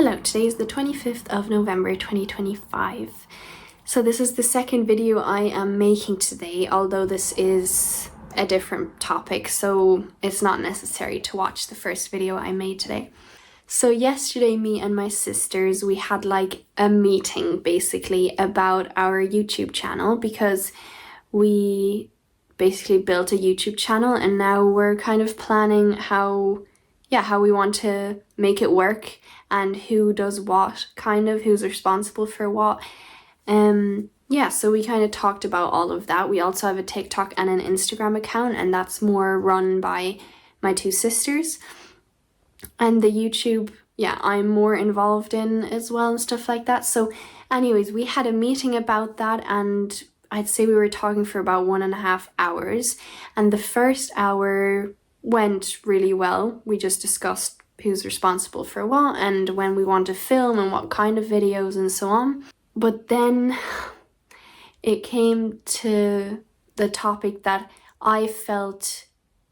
Hello, today is the 25th of November 2025. So this is the second video I am making today, although this is a different topic, so it's not necessary to watch the first video I made today. So yesterday, me and my sisters, we had like a meeting basically about our YouTube channel because we basically built a YouTube channel and now we're kind of planning how we want to make it work and who does what, who's responsible for what. So we kind of talked about all of that. We also have a TikTok and an Instagram account, and that's more run by my two sisters. And the YouTube, I'm more involved in as well and stuff like that. So anyways, we had a meeting about that, and I'd say we were talking for about 1.5 hours. And the first hour went really well. We just discussed who's responsible for what and when we want to film and what kind of videos and so on. But then it came to the topic that I felt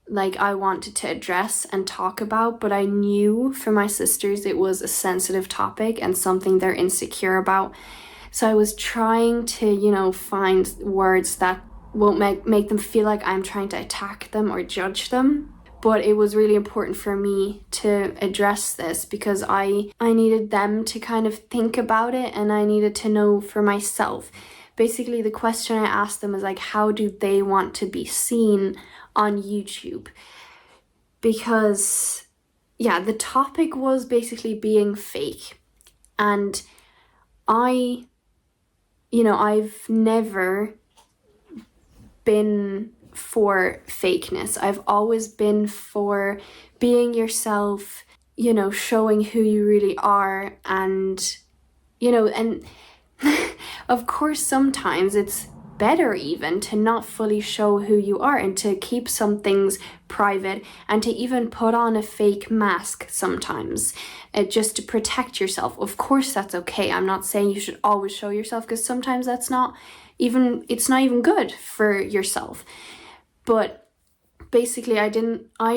like I wanted to address and talk about, but I knew for my sisters it was a sensitive topic and something they're insecure about. So I was trying to, find words that won't make them feel like I'm trying to attack them or judge them. But it was really important for me to address this because I needed them to kind of think about it, and I needed to know for myself. Basically, the question I asked them is like, how do they want to be seen on YouTube? Because, the topic was basically being fake. And I've never been for fakeness. I've always been for being yourself, showing who you really are, and of course sometimes it's better even to not fully show who you are and to keep some things private and to even put on a fake mask sometimes just to protect yourself. Of course that's okay. I'm not saying you should always show yourself, because sometimes it's not even good for yourself. But basically I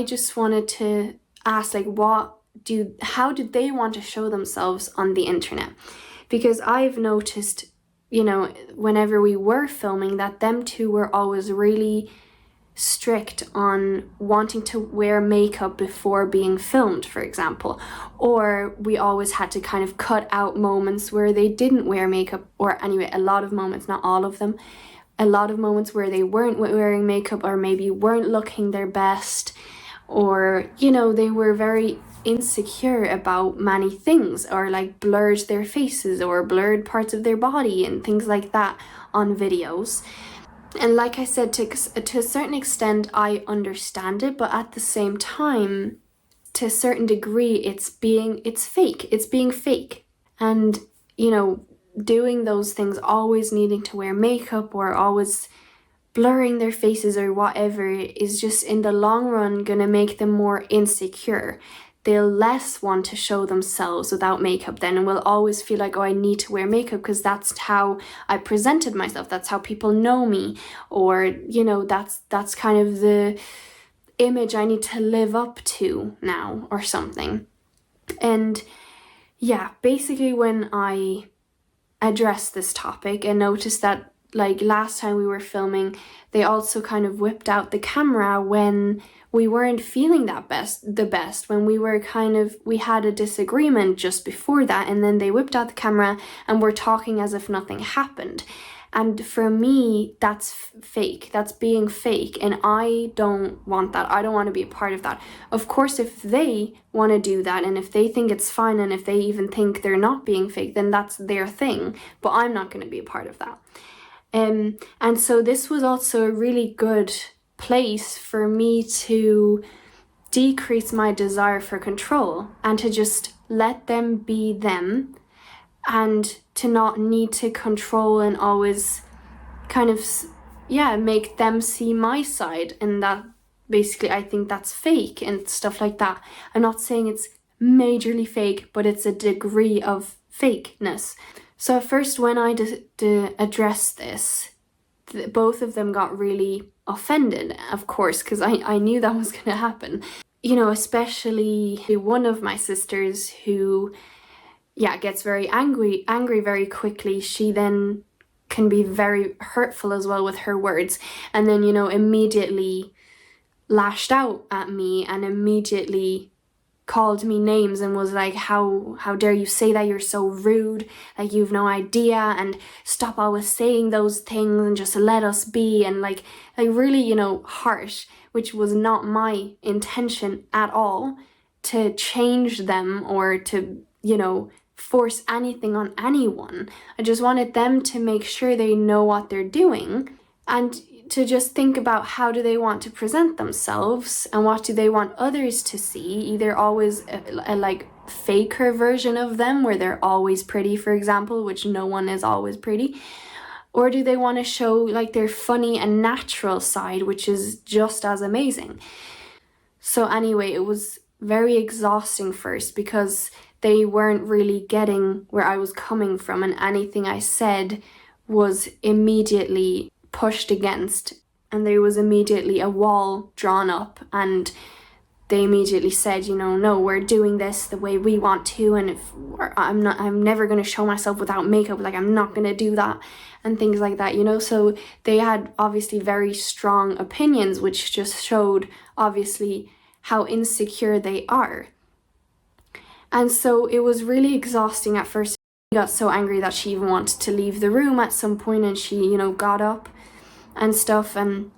just wanted to ask, like, how do they want to show themselves on the internet? Because I've noticed, whenever we were filming, that them two were always really strict on wanting to wear makeup before being filmed, for example. Or we always had to kind of cut out moments where they didn't wear makeup, or anyway, a lot of moments, not all of them. A lot of moments where they weren't wearing makeup or maybe weren't looking their best, or, they were very insecure about many things, or like blurred their faces or blurred parts of their body and things like that on videos. And like I said, to a certain extent, I understand it, but at the same time, to a certain degree, it's fake. It's being fake. And, doing those things, always needing to wear makeup or always blurring their faces or whatever, is just in the long run gonna make them more insecure. They'll less want to show themselves without makeup then, and will always feel like, oh, I need to wear makeup because that's how I presented myself, that's how people know me, or that's kind of the image I need to live up to now or something. And basically when I addressed this topic and noticed that, like, last time we were filming, they also kind of whipped out the camera when we weren't feeling the best, when we had a disagreement just before that, and then they whipped out the camera and were talking as if nothing happened. And for me, that's fake. That's being fake, and I don't want that. I don't want to be a part of that. Of course, if they want to do that, and if they think it's fine, and if they even think they're not being fake, then that's their thing. But I'm not going to be a part of that. And so this was also a really good place for me to decrease my desire for control and to just let them be them, and to not need to control and always kind of make them see my side. And that basically, I think that's fake and stuff like that. I'm not saying it's majorly fake, but it's a degree of fakeness. So at first, when I addressed this, both of them got really offended, of course, because I knew that was going to happen. Especially one of my sisters who gets very angry very quickly, she then can be very hurtful as well with her words, and then, immediately lashed out at me and immediately called me names and was like, how dare you say that, you're so rude, like you've no idea, and stop always saying those things and just let us be, and like really, harsh, which was not my intention at all to change them or to, force anything on anyone. I just wanted them to make sure they know what they're doing, and to just think about how do they want to present themselves and what do they want others to see. Either always a like faker version of them where they're always pretty, for example, which no one is always pretty, or do they want to show like their funny and natural side, which is just as amazing. So anyway, it was very exhausting first because they weren't really getting where I was coming from, and anything I said was immediately pushed against, and there was immediately a wall drawn up, and they immediately said, no, we're doing this the way we want to, and I'm never going to show myself without makeup, like I'm not going to do that, and things like that, so they had obviously very strong opinions, which just showed obviously how insecure they are. And so it was really exhausting at first. She got so angry that she even wanted to leave the room at some point, and she, got up and stuff. And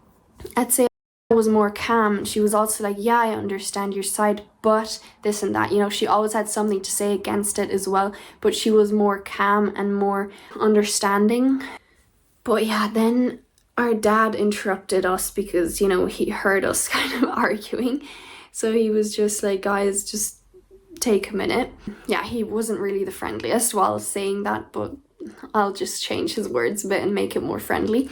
I'd say I was more calm. She was also like, yeah, I understand your side, but this and that. She always had something to say against it as well, but she was more calm and more understanding. But yeah, then our dad interrupted us because, he heard us kind of arguing. So he was just like, guys, just take a minute. Yeah, he wasn't really the friendliest while saying that, but I'll just change his words a bit and make it more friendly.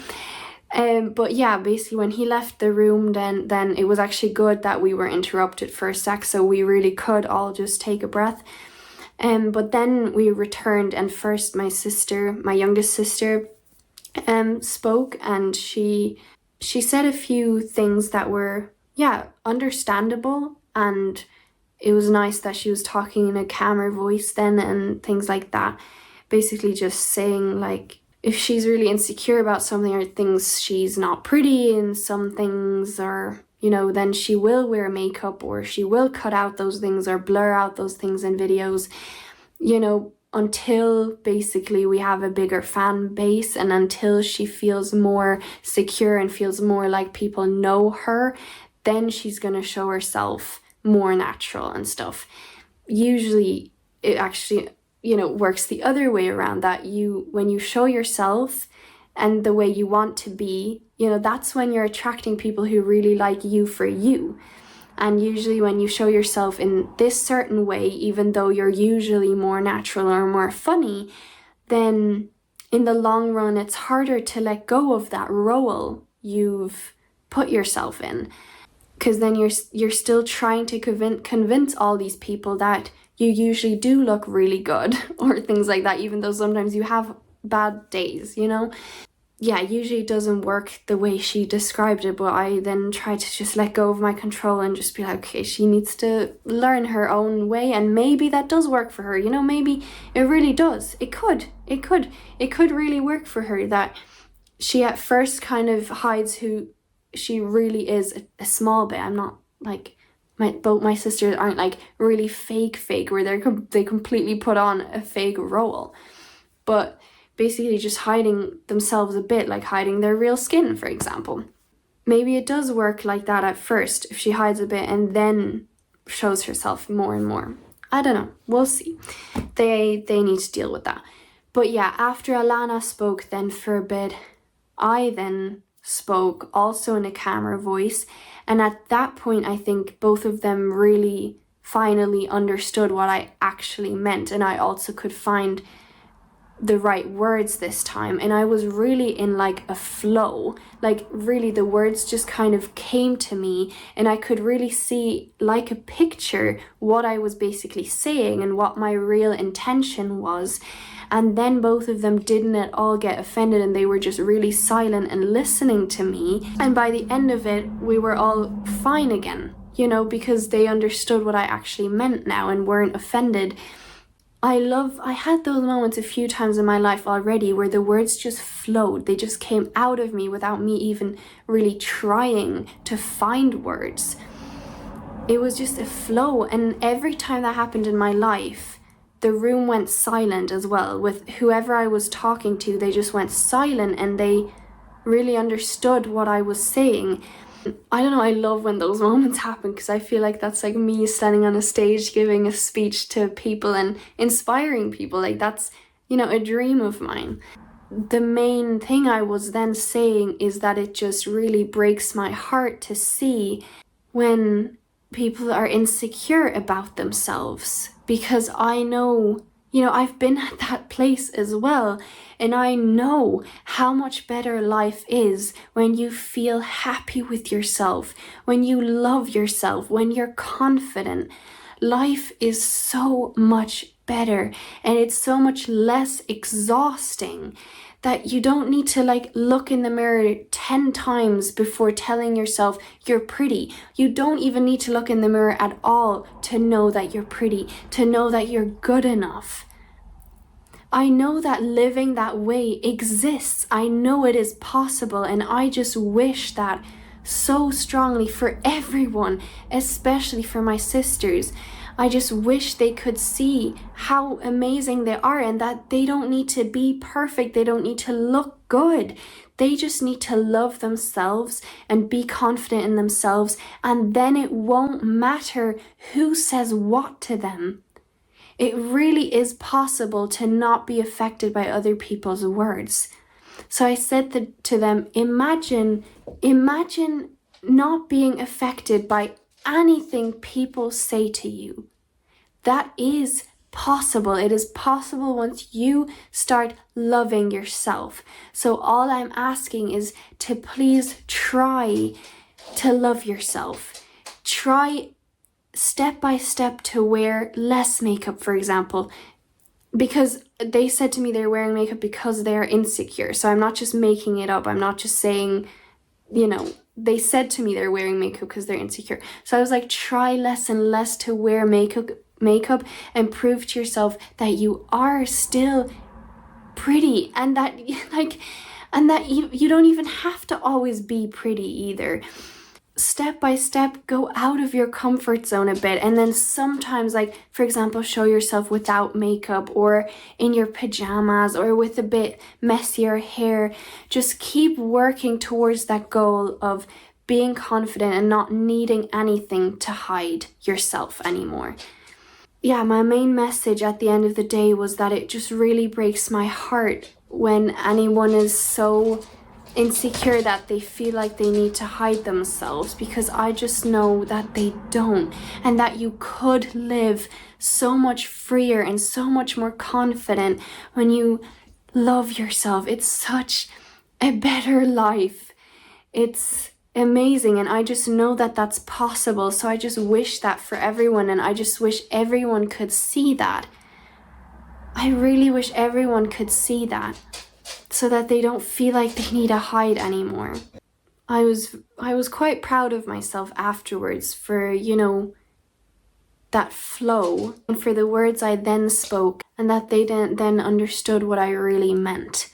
But yeah, basically when he left the room, then it was actually good that we were interrupted for a sec, so we really could all just take a breath. But then we returned, and first my youngest sister, spoke, and she said a few things that were, understandable, and it was nice that she was talking in a calmer voice then and things like that. Basically just saying like, if she's really insecure about something or thinks she's not pretty in some things, or, then she will wear makeup, or she will cut out those things or blur out those things in videos, until basically we have a bigger fan base, and until she feels more secure and feels more like people know her, then she's going to show herself more natural and stuff. Usually it actually, works the other way around, that when you show yourself and the way you want to be, that's when you're attracting people who really like you for you. And usually when you show yourself in this certain way, even though you're usually more natural or more funny, then in the long run it's harder to let go of that role you've put yourself in. Because then you're still trying to convince all these people that you usually do look really good or things like that, even though sometimes you have bad days, Yeah, usually it doesn't work the way she described it, but I then try to just let go of my control and just be like, okay, she needs to learn her own way, and maybe that does work for her, maybe it really does. It could really work for her, that she at first kind of hides who she really is a small bit. I'm not like, both my sisters aren't like really fake where they completely put on a fake role, but basically just hiding themselves a bit, like hiding their real skin, for example. Maybe it does work like that at first, if she hides a bit and then shows herself more and more. I don't know, we'll see. They need to deal with that. But yeah, after Alana spoke then for a bit, I then spoke also in a calmer voice, and at that point I think both of them really finally understood what I actually meant, and I also could find the right words this time, and I was really in like a flow, like really the words just kind of came to me, and I could really see like a picture what I was basically saying and what my real intention was. And then both of them didn't at all get offended, and they were just really silent and listening to me, and by the end of it we were all fine again, because they understood what I actually meant now and weren't offended I had those moments a few times in my life already where the words just flowed. They just came out of me without me even really trying to find words. It was just a flow, and every time that happened in my life, the room went silent as well. With whoever I was talking to, they just went silent and they really understood what I was saying. I don't know, I love when those moments happen because I feel like that's like me standing on a stage giving a speech to people and inspiring people. Like that's, a dream of mine. The main thing I was then saying is that it just really breaks my heart to see when people are insecure about themselves, because I know, I've been at that place as well, and I know how much better life is when you feel happy with yourself, when you love yourself, when you're confident. Life is so much better, and it's so much less exhausting that you don't need to look in the mirror 10 times before telling yourself you're pretty. You don't even need to look in the mirror at all to know that you're pretty, to know that you're good enough. I know that living that way exists. I know it is possible, and I just wish that so strongly for everyone, especially for my sisters. I just wish they could see how amazing they are and that they don't need to be perfect. They don't need to look good. They just need to love themselves and be confident in themselves, and then it won't matter who says what to them. It really is possible to not be affected by other people's words. So I said to them, imagine not being affected by anything people say to you. That is possible. It is possible once you start loving yourself. So all I'm asking is to please try to love yourself. Try step by step to wear less makeup, for example, because they said to me they're wearing makeup because they're insecure. So I'm not just making it up. I'm not just saying, they said to me they're wearing makeup because they're insecure. So I was like, try less and less to wear makeup and prove to yourself that you are still pretty, and that you don't even have to always be pretty either. Step by step, go out of your comfort zone a bit, and then sometimes, for example, show yourself without makeup or in your pajamas or with a bit messier hair. Just keep working towards that goal of being confident and not needing anything to hide yourself anymore. Yeah, my main message at the end of the day was that it just really breaks my heart when anyone is so insecure that they feel like they need to hide themselves, because I just know that they don't, and that you could live so much freer and so much more confident when you love yourself. It's such a better life. It's amazing, and I just know that that's possible. So I just wish that for everyone, and I just wish everyone could see that. I really wish everyone could see that, so that they don't feel like they need to hide anymore. I was quite proud of myself afterwards for, that flow, and for the words I then spoke, and that they then understood what I really meant,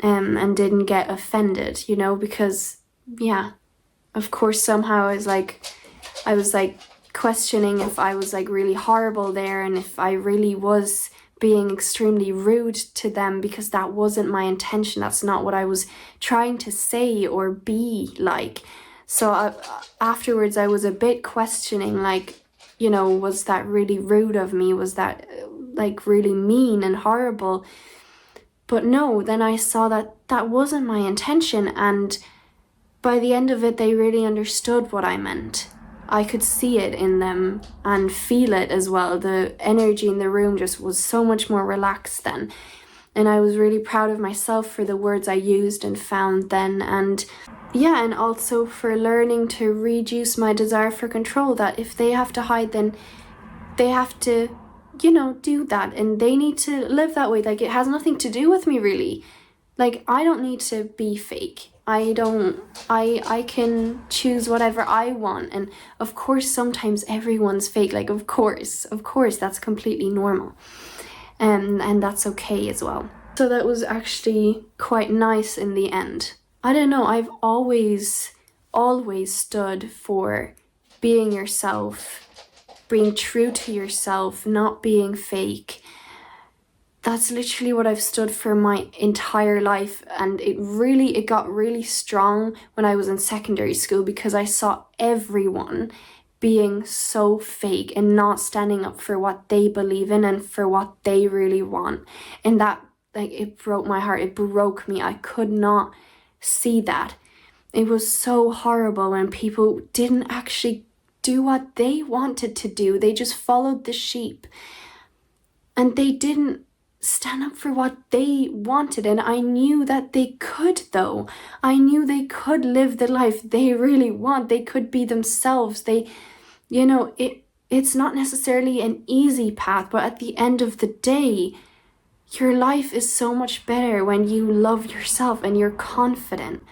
and didn't get offended, because, yeah, of course, somehow I was questioning if I was really horrible there, and if I really was being extremely rude to them, because that wasn't my intention. That's not what I was trying to say or be like. So afterwards I was a bit questioning, was that really rude of me? Was that really mean and horrible? But no, then I saw that that wasn't my intention, and by the end of it they really understood what I meant. I could see it in them and feel it as well. The energy in the room just was so much more relaxed then. And I was really proud of myself for the words I used and found then. And yeah, and also for learning to reduce my desire for control, that if they have to hide, then they have to, do that. And they need to live that way. It has nothing to do with me, really. I don't need to be fake. I can choose whatever I want. And of course, sometimes everyone's fake. Like, of course, that's completely normal. And that's okay as well. So that was actually quite nice in the end. I don't know, I've always stood for being yourself, being true to yourself, not being fake. That's literally what I've stood for my entire life, and it got really strong when I was in secondary school, because I saw everyone being so fake and not standing up for what they believe in and for what they really want. And that, like, it broke my heart. It broke me. I could not see that. It was so horrible when people didn't actually do what they wanted to do. They just followed the sheep, and they didn't stand up for what they wanted. And I knew that they could, though. I knew they could live the life they really want. They could be themselves. It's not necessarily an easy path, but at the end of the day, your life is so much better when you love yourself and you're confident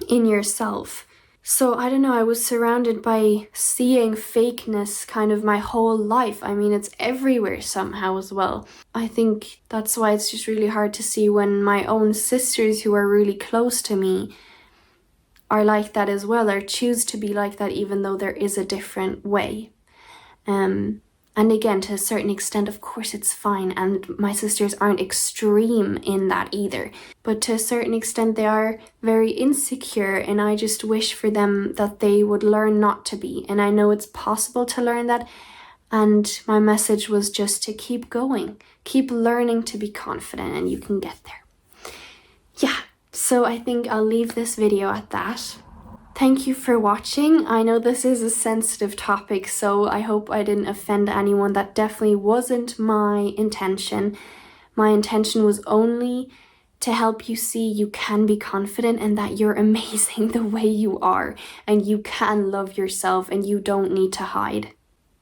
in yourself. So I don't know, I was surrounded by seeing fakeness kind of my whole life. I mean, it's everywhere somehow as well. I think that's why it's just really hard to see when my own sisters who are really close to me are like that as well, or choose to be like that, even though there is a different way. And again, to a certain extent, of course, it's fine. And my sisters aren't extreme in that either. But to a certain extent, they are very insecure. And I just wish for them that they would learn not to be. And I know it's possible to learn that. And my message was just to keep going. Keep learning to be confident, and you can get there. Yeah, so I think I'll leave this video at that. Thank you for watching. I know this is a sensitive topic, so I hope I didn't offend anyone. That definitely wasn't my intention. My intention was only to help you see you can be confident and that you're amazing the way you are, and you can love yourself and you don't need to hide.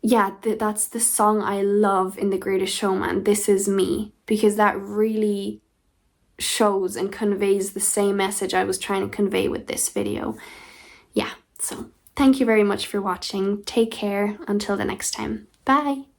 Yeah, that's the song I love in The Greatest Showman, This Is Me, because that really shows and conveys the same message I was trying to convey with this video. Yeah, so thank you very much for watching. Take care until the next time. Bye!